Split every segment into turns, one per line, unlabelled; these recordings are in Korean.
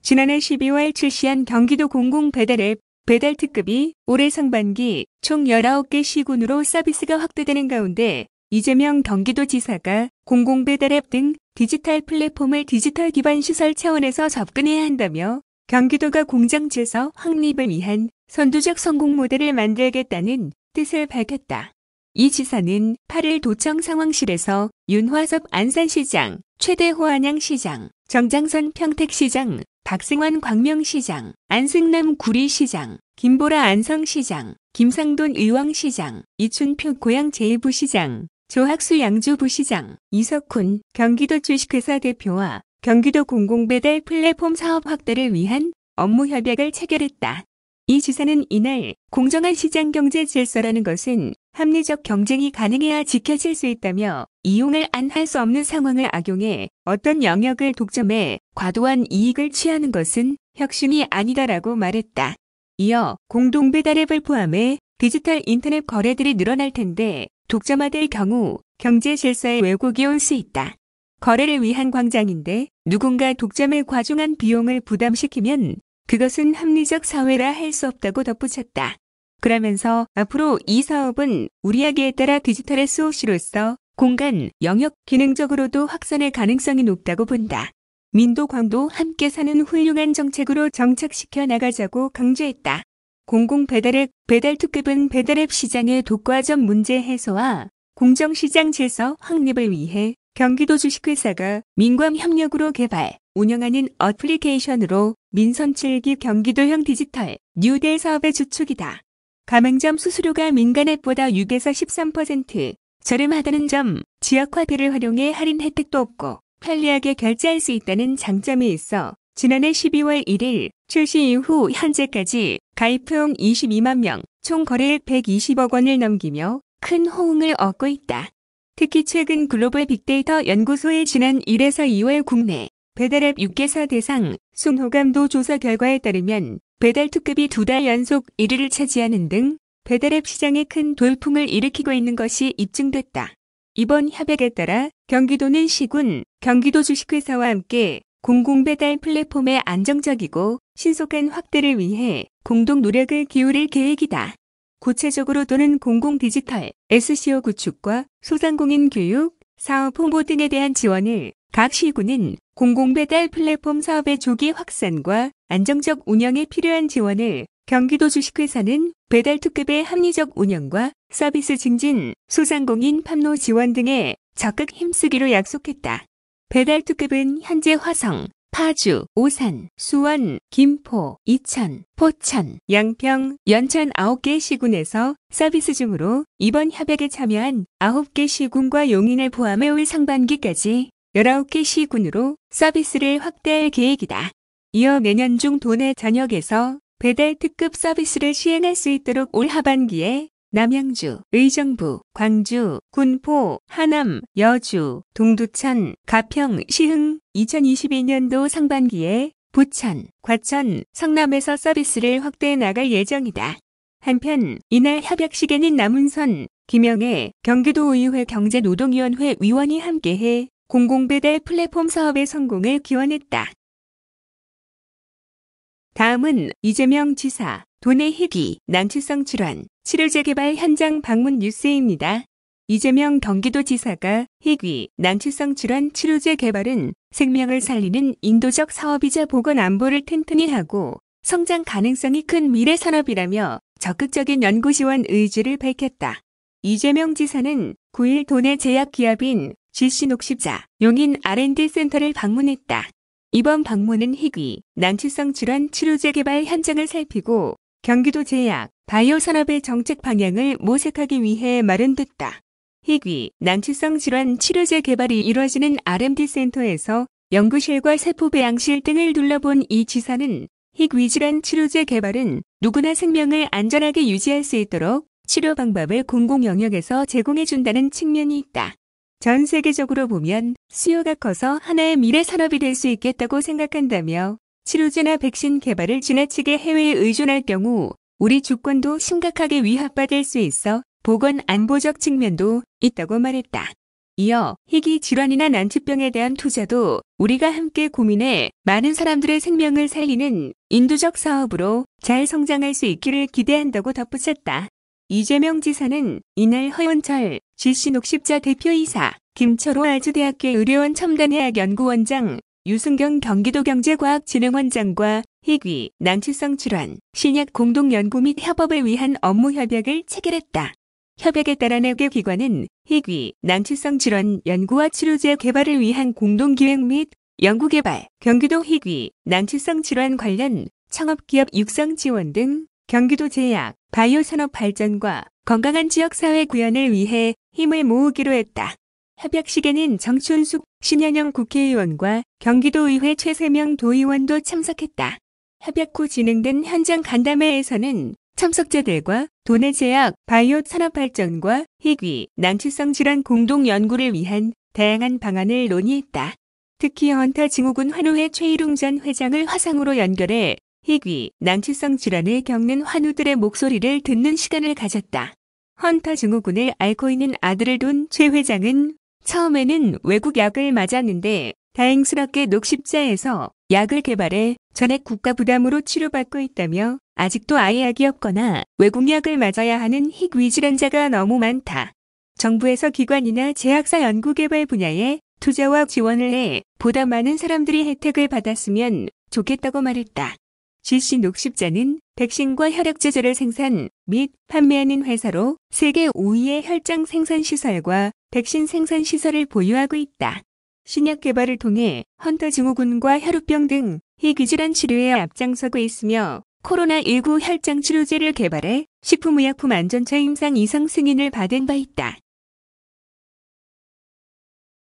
지난해 12월 출시한 경기도 공공배달앱 배달특급이 올해 상반기 총 19개 시군으로 서비스가 확대되는 가운데 이재명 경기도지사가 공공배달앱 등 디지털 플랫폼을 디지털 기반 시설 차원에서 접근해야 한다며 경기도가 공정질서 확립을 위한 선두적 성공 모델을 만들겠다는 뜻을 밝혔다. 이 지사는 8일 도청 상황실에서 윤화섭 안산시장, 최대호 안양시장, 정장선 평택시장, 박승환 광명시장, 안승남 구리시장, 김보라 안성시장, 김상돈 의왕시장, 이춘표 고양 제2부시장, 조학수 양주부시장, 이석훈 경기도 주식회사 대표와 경기도 공공배달 플랫폼 사업 확대를 위한 업무 협약을 체결했다. 이 지사는 이날 공정한 시장 경제 질서라는 것은 합리적 경쟁이 가능해야 지켜질 수 있다며 이용을 안 할 수 없는 상황을 악용해 어떤 영역을 독점해 과도한 이익을 취하는 것은 혁신이 아니다라고 말했다. 이어 공동배달앱을 포함해 디지털 인터넷 거래들이 늘어날 텐데 독점화될 경우 경제 질서에 왜곡이 올 수 있다. 거래를 위한 광장인데 누군가 독점에 과중한 비용을 부담시키면 그것은 합리적 사회라 할 수 없다고 덧붙였다. 그러면서 앞으로 이 사업은 우리에게 따라 디지털의 수호시로서 공간, 영역, 기능적으로도 확산의 가능성이 높다고 본다. 민도 광도 함께 사는 훌륭한 정책으로 정착시켜 나가자고 강조했다. 공공배달앱 배달특급은 배달앱 시장의 독과점 문제 해소와 공정시장 질서 확립을 위해 경기도 주식회사가 민관 협력으로 개발, 운영하는 어플리케이션으로 민선 7기 경기도형 디지털 뉴딜 사업의 주축이다. 가맹점 수수료가 민간앱보다 6에서 13% 저렴하다는 점, 지역화폐를 활용해 할인 혜택도 없고 편리하게 결제할 수 있다는 장점이 있어 지난해 12월 1일 출시 이후 현재까지 가입형 22만 명, 총 거래액 120억 원을 넘기며 큰 호응을 얻고 있다. 특히 최근 글로벌 빅데이터 연구소의 지난 1에서 2월 국내 배달앱 6개사 대상 순호감도 조사 결과에 따르면 배달특급이 2달 연속 1위를 차지하는 등 배달앱 시장에 큰 돌풍을 일으키고 있는 것이 입증됐다. 이번 협약에 따라 경기도는 시군, 경기도 주식회사와 함께 공공배달 플랫폼의 안정적이고 신속한 확대를 위해 공동 노력을 기울일 계획이다. 구체적으로 도는 공공디지털, SCO 구축과 소상공인 교육, 사업 홍보 등에 대한 지원을 각 시군은 공공배달 플랫폼 사업의 조기 확산과 안정적 운영에 필요한 지원을 경기도 주식회사는 배달특급의 합리적 운영과 서비스 증진, 소상공인 판로 지원 등에 적극 힘쓰기로 약속했다. 배달특급은 현재 화성, 파주, 오산, 수원, 김포, 이천, 포천, 양평, 연천 9개 시군에서 서비스 중으로 이번 협약에 참여한 9개 시군과 용인을 포함해 올 상반기까지 19개 시군으로 서비스를 확대할 계획이다. 이어 내년 중 도내 전역에서 배달 특급 서비스를 시행할 수 있도록 올 하반기에 남양주, 의정부, 광주, 군포, 하남, 여주, 동두천, 가평, 시흥, 2022년도 상반기에 부천, 과천, 성남에서 서비스를 확대해 나갈 예정이다. 한편 이날 협약식에는 남은선, 김영애 경기도의회 경제노동위원회 위원이 함께해 공공배달 플랫폼 사업의 성공을 기원했다. 다음은 이재명 지사, 도내 희귀, 난치성 질환, 치료제 개발 현장 방문 뉴스입니다. 이재명 경기도지사가 희귀, 난치성 질환 치료제 개발은 생명을 살리는 인도적 사업이자 보건 안보를 튼튼히 하고 성장 가능성이 큰 미래 산업이라며 적극적인 연구 지원 의지를 밝혔다. 이재명 지사는 9일 도내 제약기업인 GC녹십자 용인 R&D 센터를 방문했다. 이번 방문은 희귀, 난치성 질환 치료제 개발 현장을 살피고 경기도 제약, 바이오 산업의 정책 방향을 모색하기 위해 마련됐다. 희귀, 난치성 질환 치료제 개발이 이뤄지는 R&D 센터에서 연구실과 세포 배양실 등을 둘러본 이 지사는 희귀 질환 치료제 개발은 누구나 생명을 안전하게 유지할 수 있도록 치료 방법을 공공 영역에서 제공해준다는 측면이 있다. 전 세계적으로 보면 수요가 커서 하나의 미래 산업이 될 수 있겠다고 생각한다며 치료제나 백신 개발을 지나치게 해외에 의존할 경우 우리 주권도 심각하게 위협받을 수 있어 보건 안보적 측면도 있다고 말했다. 이어 희귀 질환이나 난치병에 대한 투자도 우리가 함께 고민해 많은 사람들의 생명을 살리는 인도적 사업으로 잘 성장할 수 있기를 기대한다고 덧붙였다. 이재명 지사는 이날 허원철 GC 녹십자 대표이사, 김철호 아주대학교 의료원 첨단의학연구원장, 유승경 경기도경제과학진흥원장과 희귀, 난치성 질환, 신약 공동연구 및 협업을 위한 업무 협약을 체결했다. 협약에 따라 4개 기관은 희귀, 난치성 질환 연구와 치료제 개발을 위한 공동기획 및 연구개발, 경기도 희귀, 난치성 질환 관련 창업기업 육성 지원 등 경기도 제약, 바이오 산업 발전과 건강한 지역사회 구현을 위해 힘을 모으기로 했다. 협약식에는 정춘숙 신현영 국회의원과 경기도의회 최세명 도의원도 참석했다. 협약 후 진행된 현장 간담회에서는 참석자들과 도내제약, 바이오 산업 발전과 희귀, 난치성 질환 공동 연구를 위한 다양한 방안을 논의했다. 특히 헌터 증후군 환우회 최일웅 전 회장을 화상으로 연결해 희귀, 난치성 질환을 겪는 환우들의 목소리를 듣는 시간을 가졌다. 헌터 증후군을 앓고 있는 아들을 둔 최 회장은 처음에는 외국 약을 맞았는데 다행스럽게 녹십자에서 약을 개발해 전액 국가 부담으로 치료받고 있다며 아직도 아예 약이 없거나 외국 약을 맞아야 하는 희귀 질환자가 너무 많다. 정부에서 기관이나 제약사 연구개발 분야에 투자와 지원을 해 보다 많은 사람들이 혜택을 받았으면 좋겠다고 말했다. GC 녹십자는 백신과 혈액제제를 생산 및 판매하는 회사로 세계 5위의 혈장 생산시설과 백신 생산시설을 보유하고 있다. 신약 개발을 통해 헌터 증후군과 혈우병 등 희귀질환 치료에 앞장서고 있으며 코로나19 혈장 치료제를 개발해 식품의약품안전처 임상 이상 승인을 받은 바 있다.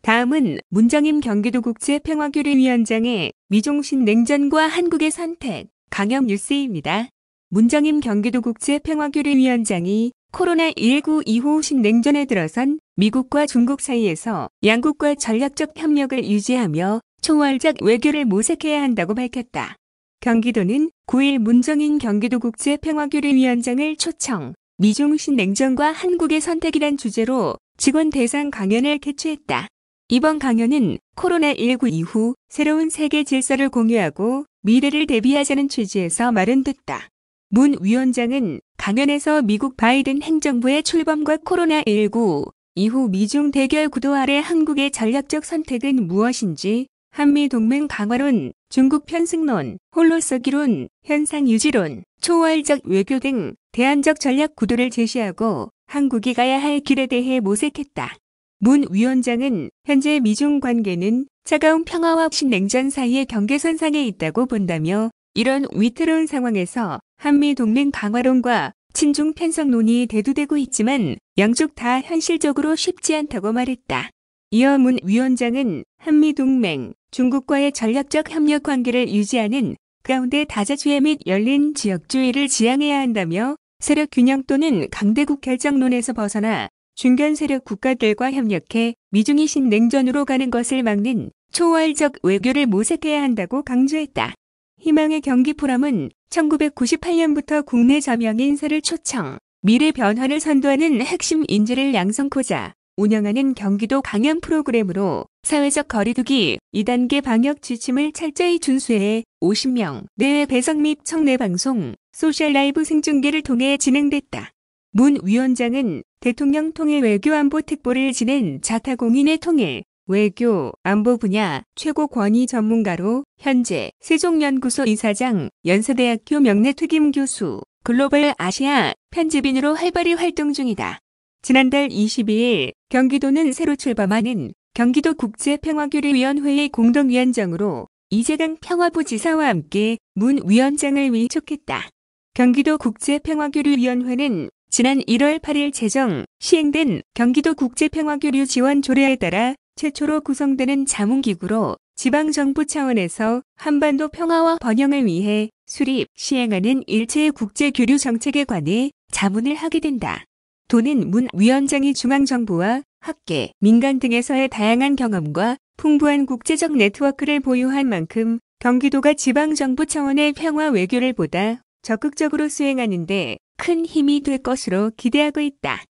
다음은 문정임 경기도국제평화교류위원장의 미종신 냉전과 한국의 선택, 강연 뉴스입니다. 문정임 경기도국제평화교류위원장이 코로나19 이후 신냉전에 들어선 미국과 중국 사이에서 양국과 전략적 협력을 유지하며 초월적 외교를 모색해야 한다고 밝혔다. 경기도는 9일 문정인 경기도국제평화교류위원장을 초청, 미종신 냉전과 한국의 선택이란 주제로 직원 대상 강연을 개최했다. 이번 강연은 코로나19 이후 새로운 세계 질서를 공유하고 미래를 대비하자는 취지에서 마련됐다. 문 위원장은 강연에서 미국 바이든 행정부의 출범과 코로나19 이후 미중 대결 구도 아래 한국의 전략적 선택은 무엇인지, 한미동맹 강화론, 중국 편승론, 홀로서기론, 현상 유지론, 초월적 외교 등 대안적 전략 구도를 제시하고 한국이 가야 할 길에 대해 모색했다. 문 위원장은 현재 미중 관계는 차가운 평화와 신냉전 사이의 경계선상에 있다고 본다며 이런 위태로운 상황에서 한미동맹 강화론과 친중 편성론이 대두되고 있지만 양쪽 다 현실적으로 쉽지 않다고 말했다. 이어 문 위원장은 한미동맹, 중국과의 전략적 협력 관계를 유지하는 가운데 다자주의 및 열린 지역주의를 지향해야 한다며 세력 균형 또는 강대국 결정론에서 벗어나 중견 세력 국가들과 협력해 미중이 신냉전으로 가는 것을 막는 초월적 외교를 모색해야 한다고 강조했다. 희망의 경기 포럼은 1998년부터 국내 저명 인사를 초청, 미래 변화를 선도하는 핵심 인재를 양성코자 운영하는 경기도 강연 프로그램으로 사회적 거리두기 2단계 방역 지침을 철저히 준수해 50명 내외 배석 및 청내 방송, 소셜 라이브 생중계를 통해 진행됐다. 문 위원장은 대통령 통일 외교안보 특보를 지낸 자타공인의 통일, 외교, 안보 분야 최고 권위 전문가로 현재 세종연구소 이사장, 연세대학교 명례특임 교수, 글로벌 아시아 편집인으로 활발히 활동 중이다. 지난달 22일 경기도는 새로 출범하는 경기도 국제평화교류위원회의 공동위원장으로 이재강 평화부 지사와 함께 문 위원장을 위촉했다. 경기도 국제평화교류위원회는 지난 1월 8일 제정, 시행된 경기도 국제평화교류 지원 조례에 따라 최초로 구성되는 자문기구로 지방정부 차원에서 한반도 평화와 번영을 위해 수립, 시행하는 일체의 국제교류 정책에 관해 자문을 하게 된다. 도는 문 위원장이 중앙정부와 학계, 민간 등에서의 다양한 경험과 풍부한 국제적 네트워크를 보유한 만큼 경기도가 지방정부 차원의 평화 외교를 보다 적극적으로 수행하는 데 큰 힘이 될 것으로 기대하고 있다.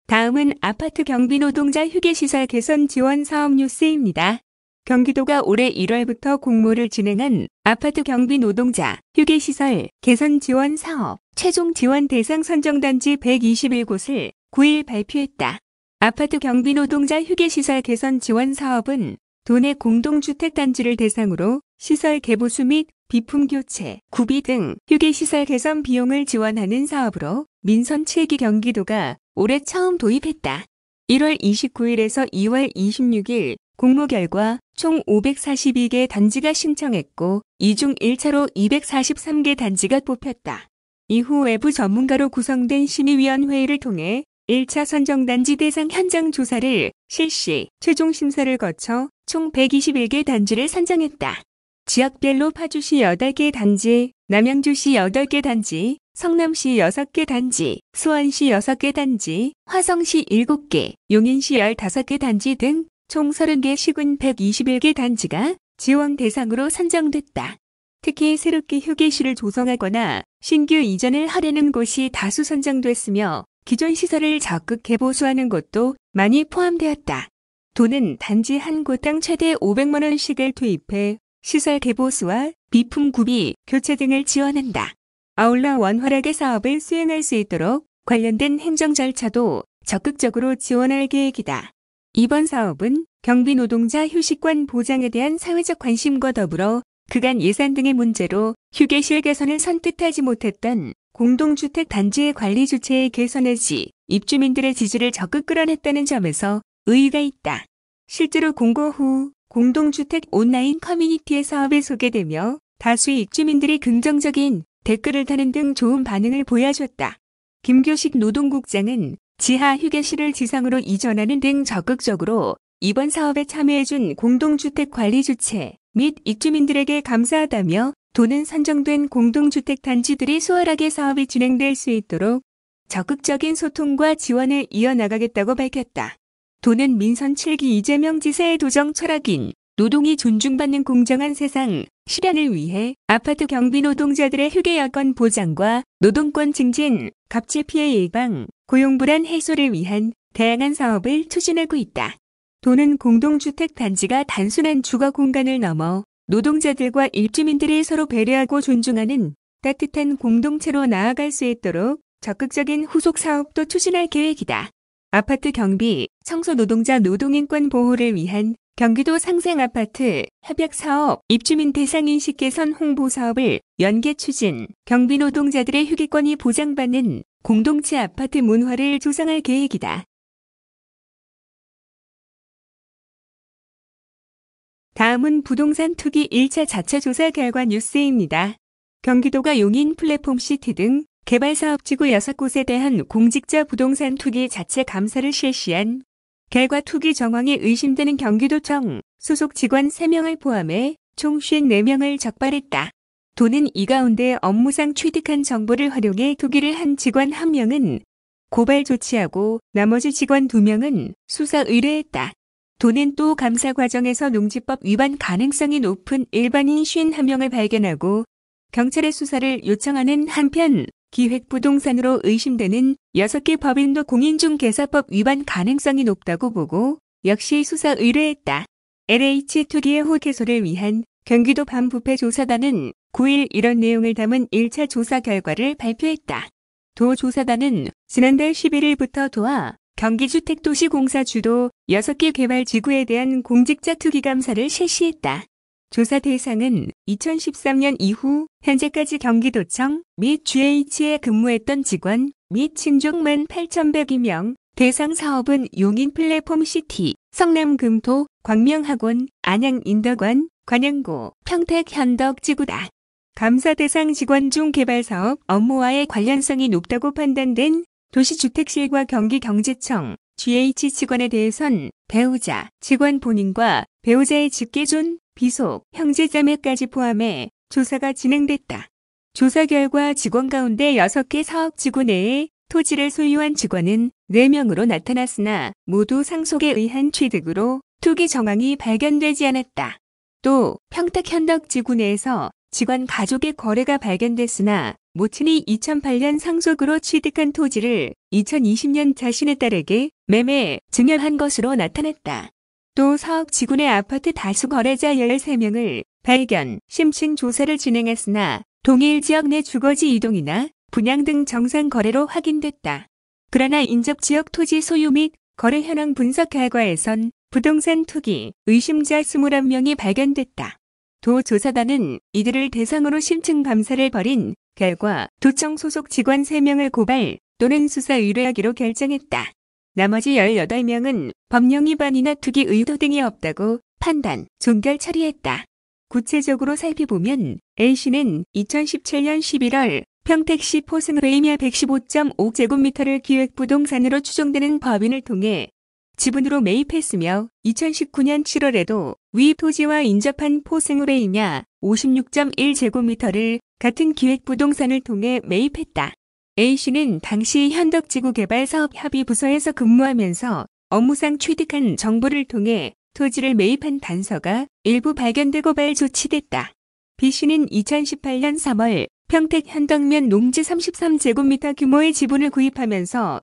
다음은 아파트 경비 노동자 휴게시설 개선 지원 사업 뉴스입니다. 경기도가 올해 1월부터 공모를 진행한 아파트 경비 노동자 휴게시설 개선 지원 사업 최종 지원 대상 선정단지 121곳을 9일 발표했다. 아파트 경비 노동자 휴게시설 개선 지원 사업은 도내 공동주택 단지를 대상으로 시설 개보수 및 비품 교체, 구비 등 휴게시설 개선 비용을 지원하는 사업으로 민선 7기 경기도가 올해 처음 도입했다. 1월 29일에서 2월 26일 공모 결과 총 542개 단지가 신청했고 이 중 1차로 243개 단지가 뽑혔다. 이후 외부 전문가로 구성된 심의위원회의를 통해 1차 선정단지 대상 현장 조사를 실시, 최종 심사를 거쳐 총 121개 단지를 선정했다. 지역별로 파주시 8개 단지, 남양주시 8개 단지, 성남시 6개 단지, 수원시 6개 단지, 화성시 7개, 용인시 15개 단지 등 총 30개 시군 121개 단지가 지원 대상으로 선정됐다. 특히 새롭게 휴게실을 조성하거나 신규 이전을 하려는 곳이 다수 선정됐으며 기존 시설을 적극 개보수하는 곳도 많이 포함되었다. 도는 단지 한 곳당 최대 500만 원씩을 투입해 시설 개보수와 비품 구비, 교체 등을 지원한다. 아울러 원활하게 사업을 수행할 수 있도록 관련된 행정 절차도 적극적으로 지원할 계획이다. 이번 사업은 경비 노동자 휴식권 보장에 대한 사회적 관심과 더불어 그간 예산 등의 문제로 휴게실 개선을 선뜻하지 못했던 공동주택 단지의 관리 주체의 개선 내지 입주민들의 지지를 적극 끌어냈다는 점에서 의의가 있다. 실제로 공고 후 공동주택 온라인 커뮤니티의 사업이 소개되며 다수의 입주민들이 긍정적인 댓글을 다는 등 좋은 반응을 보여줬다. 김교식 노동국장은 지하 휴게실을 지상으로 이전하는 등 적극적으로 이번 사업에 참여해준 공동주택 관리 주체 및 입주민들에게 감사하다며 도는 선정된 공동주택 단지들이 수월하게 사업이 진행될 수 있도록 적극적인 소통과 지원을 이어나가겠다고 밝혔다. 도는 민선 7기 이재명 지사의 도정 철학인 노동이 존중받는 공정한 세상 실현을 위해 아파트 경비 노동자들의 휴게 여건 보장과 노동권 증진, 갑질 피해 예방, 고용 불안 해소를 위한 다양한 사업을 추진하고 있다. 도는 공동주택 단지가 단순한 주거 공간을 넘어 노동자들과 입주민들이 서로 배려하고 존중하는 따뜻한 공동체로 나아갈 수 있도록 적극적인 후속 사업도 추진할 계획이다. 아파트 경비, 청소 노동자 노동인권 보호를 위한 경기도 상생아파트 협약사업 입주민 대상인식 개선 홍보 사업을 연계 추진, 경비 노동자들의 휴게권이 보장받는 공동체 아파트 문화를 조성할 계획이다. 다음은 부동산 투기 1차 자체 조사 결과 뉴스입니다. 경기도가 용인 플랫폼시티 등 개발사업지구 6곳에 대한 공직자 부동산 투기 자체 감사를 실시한 결과 투기 정황이 의심되는 경기도청 소속 직원 3명을 포함해 총 54명을 적발했다. 도는 이 가운데 업무상 취득한 정보를 활용해 투기를 한 직원 1명은 고발 조치하고 나머지 직원 2명은 수사 의뢰했다. 도는 또 감사 과정에서 농지법 위반 가능성이 높은 일반인 51명을 발견하고 경찰의 수사를 요청하는 한편 기획부동산으로 의심되는 6개 법인도 공인중개사법 위반 가능성이 높다고 보고 역시 수사 의뢰했다. LH 투기의 호개소를 위한 경기도 반부패 조사단은 9일 이런 내용을 담은 1차 조사 결과를 발표했다. 도 조사단은 지난달 11일부터 도와 경기주택도시공사 주도 6개 개발지구에 대한 공직자 투기 감사를 실시했다. 조사 대상은 2013년 이후 현재까지 경기도청 및 GH에 근무했던 직원 및 친족만 8,102명, 대상 사업은 용인 플랫폼시티, 성남금토, 광명학원, 안양인덕원, 관양고, 평택현덕지구다. 감사 대상 직원 중 개발사업 업무와의 관련성이 높다고 판단된 도시주택실과 경기경제청, GH 직원에 대해선 배우자, 직원 본인과 배우자의 직계존, 비속, 형제자매까지 포함해 조사가 진행됐다. 조사 결과 직원 가운데 6개 사업지구 내에 토지를 소유한 직원은 4명으로 나타났으나 모두 상속에 의한 취득으로 투기 정황이 발견되지 않았다. 또 평택현덕지구 내에서 직원 가족의 거래가 발견됐으나 모친이 2008년 상속으로 취득한 토지를 2020년 자신의 딸에게 매매, 증여한 것으로 나타났다. 또 사업 지구 내 아파트 다수 거래자 13명을 발견, 심층 조사를 진행했으나 동일 지역 내 주거지 이동이나 분양 등 정상 거래로 확인됐다. 그러나 인접 지역 토지 소유 및 거래 현황 분석 결과에선 부동산 투기 의심자 21명이 발견됐다. 도 조사단은 이들을 대상으로 심층 감사를 벌인 결과 도청 소속 직원 3명을 고발 또는 수사 의뢰하기로 결정했다. 나머지 18명은 법령 위반이나 투기 의도 등이 없다고 판단, 종결 처리했다. 구체적으로 살펴보면 A씨는 2017년 11월 평택시 포승레이미아 115.5제곱미터를 기획부동산으로 추정되는 법인을 통해 지분으로 매입했으며 2019년 7월에도 위 토지와 인접한 포승레이미아 56.1제곱미터를 같은 기획부동산을 통해 매입했다. A씨는 당시 현덕지구개발사업협의부서에서 근무하면서 업무상 취득한 정보를 통해 토지를 매입한 단서가 일부 발견되고 발 조치됐다. B씨는 2018년 3월 평택 현덕면 농지 33제곱미터 규모의 지분을 구입하면서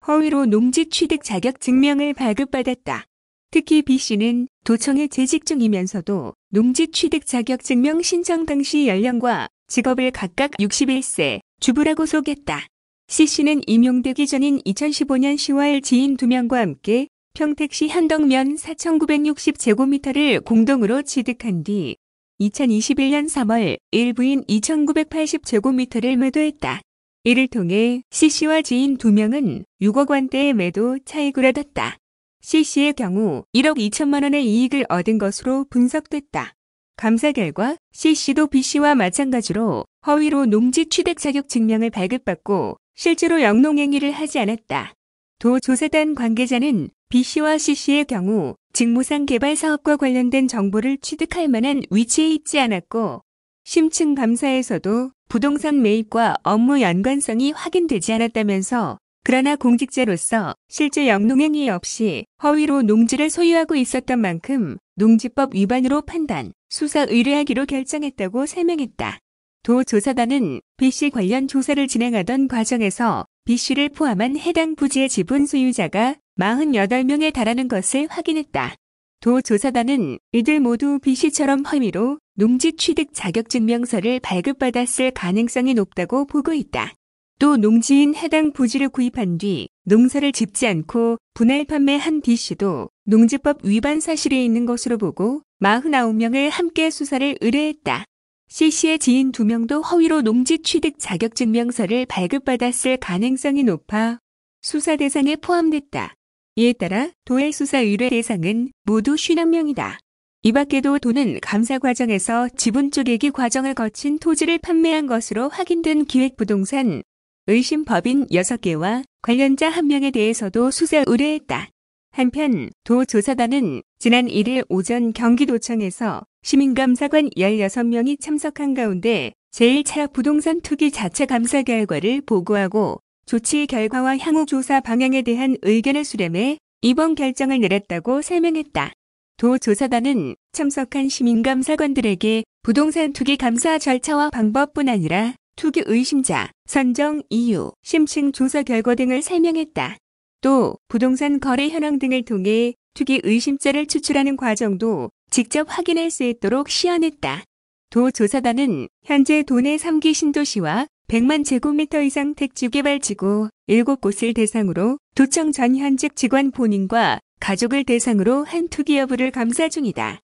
허위로 농지 취득 자격 증명을 발급받았다. 특히 B씨는 도청에 재직 중이면서도 농지 취득 자격 증명 신청 당시 연령과 직업을 각각 61세, 주부라고 속였다. C씨는 임용되기 전인 2015년 10월 지인 2명과 함께 평택시 현덕면 4,960제곱미터를 공동으로 취득한 뒤 2021년 3월 일부인 2,980제곱미터를 매도했다. 이를 통해 C씨와 지인 2명은 6억 원대의 매도 차익을 얻었다. C씨의 경우 1억 2천만 원의 이익을 얻은 것으로 분석됐다. 감사 결과 C씨도 B씨와 마찬가지로 허위로 농지 취득 자격 증명을 발급받고 실제로 영농행위를 하지 않았다. 도 조사단 관계자는 B씨와 C씨의 경우 직무상 개발 사업과 관련된 정보를 취득할 만한 위치에 있지 않았고 심층 감사에서도 부동산 매입과 업무 연관성이 확인되지 않았다면서 그러나 공직자로서 실제 영농행위 없이 허위로 농지를 소유하고 있었던 만큼 농지법 위반으로 판단, 수사 의뢰하기로 결정했다고 설명했다. 도 조사단은 B씨 관련 조사를 진행하던 과정에서 B씨를 포함한 해당 부지의 지분 소유자가 48명에 달하는 것을 확인했다. 도 조사단은 이들 모두 B씨처럼 허위로 농지 취득 자격증명서를 발급받았을 가능성이 높다고 보고 있다. 또 농지인 해당 부지를 구입한 뒤 농사를 짓지 않고 분할 판매한 B씨도 농지법 위반 사실이 있는 것으로 보고 49명을 함께 수사를 의뢰했다. C씨의 지인 2명도 허위로 농지 취득 자격증명서를 발급받았을 가능성이 높아 수사 대상에 포함됐다. 이에 따라 도의 수사 의뢰 대상은 모두 50명이다. 이 밖에도 도는 감사 과정에서 지분 쪼개기 과정을 거친 토지를 판매한 것으로 확인된 기획부동산 의심 법인 6개와 관련자 1명에 대해서도 수사 의뢰했다. 한편 도 조사단은 지난 1일 오전 경기도청에서 시민감사관 16명이 참석한 가운데 제1차량부동산 투기 자체 감사 결과를 보고하고 조치 결과와 향후 조사 방향에 대한 의견을 수렴해 이번 결정을 내렸다고 설명했다. 도 조사단은 참석한 시민감사관들에게 부동산 투기 감사 절차와 방법뿐 아니라 투기 의심자, 선정 이유, 심층 조사 결과 등을 설명했다. 또 부동산 거래 현황 등을 통해 투기 의심자를 추출하는 과정도 직접 확인할 수 있도록 시연했다. 도 조사단은 현재 도내 3기 신도시와 100만 제곱미터 이상 택지개발지구 7곳을 대상으로 도청 전 현직 직원 본인과 가족을 대상으로 한 투기 여부를 감사 중이다.